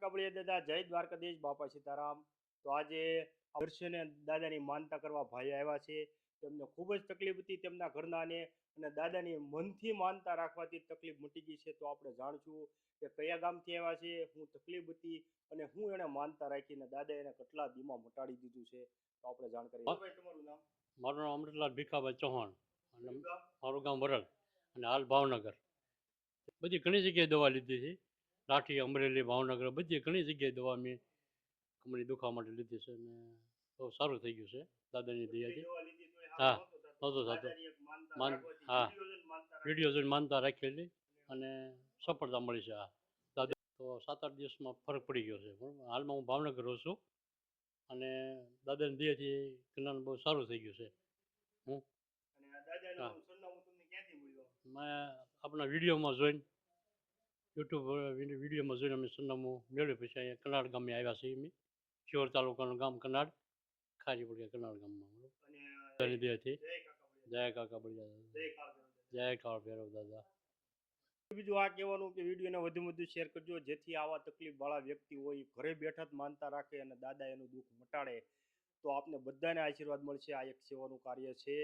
કાકબળિયા દાદા, જય દ્વારકાધીશ, બાપા સીતારામ। તો આજે દર્શને દાદાની માનતા કરવા ભાઈ આવ્યા છે। તેમને ખૂબ જ તકલીફ હતી તેમના ઘરનાને, અને દાદાની મનથી માનતા રાખવાથી તકલીફ મટી ગઈ છે। તો આપણે જાણશું કે કયા ગામથી આવ્યા છે, શું તકલીફ હતી અને હું એને માનતા રાખીને દાદા એને કેટલા દીમાં મટાડી દીધું છે। તો આપણે જાણકારી ભાઈ, તમારું નામ? મારું નામ અમૃતલાલ ભીખાભાઈ ચૌહાણ અને કયું ગામ? મારું ગામ વરલ અને હાલ ભાવનગર। બધી ઘણી જગ્યાએ દવા લીધી છે, લાઠી, અમરેલી, ભાવનગર બધી ઘણી જગ્યાએ દવા મેં કમળી દુખાવા માટે લીધી છે અને બહુ સારું થઈ ગયું છે દાદાની બધી દયાથી। દવા લીધી તોય હા, સારું નહોતું થતું। નહોતું થતું। દાદાની એક માનતા માન રાખવાથી હા, વિડીયો જોઈને માનતા વિડીયો રાખી જોઈને માનતા રાખેલી અને સફળતા મળી છે। આ દાદા તો 7-8 દિવસમાં ફરક પડી ગયો છે। બરાબર, હાલમાં હું ભાવનગર રહું છું અને દાદાની દયાથી જ્ઞાન બહુ સારું થઈ ગયું છે। હું અને આ દાદાનું સરનામું તમને ક્યાંથી મળ્યું? મેં આપણા વિડીયોમાં જોઈને, યુટ્યુબ વિડીયોમાં જોઈને અમે સરનામું મેળવ્યું। પછી અહીંયા કનાડ ગામે આવ્યા છીએ અમે, શિહોર તાલુકાનું ગામ કનાડ, ખારી પડ્યા કનાડ ગામમાં। અને દાદાની દયાથી જય કાકા, જય કાકા બળિયા જય દાદા, કાળભૈરવ જય કાળ ભૈરવ દાદા। બીજું આ કહેવાનું કે વિડીયોને વધુ વધુ શેર કરજો, જેથી આવા તકલીફ વાળા વ્યક્તિ હોય ઘરે બેઠા જ માનતા રાખે અને દાદા એનું દુઃખ મટાડે, તો આપને બધાને આશીર્વાદ મળશે। આ એક સેવાનું કાર્ય છે।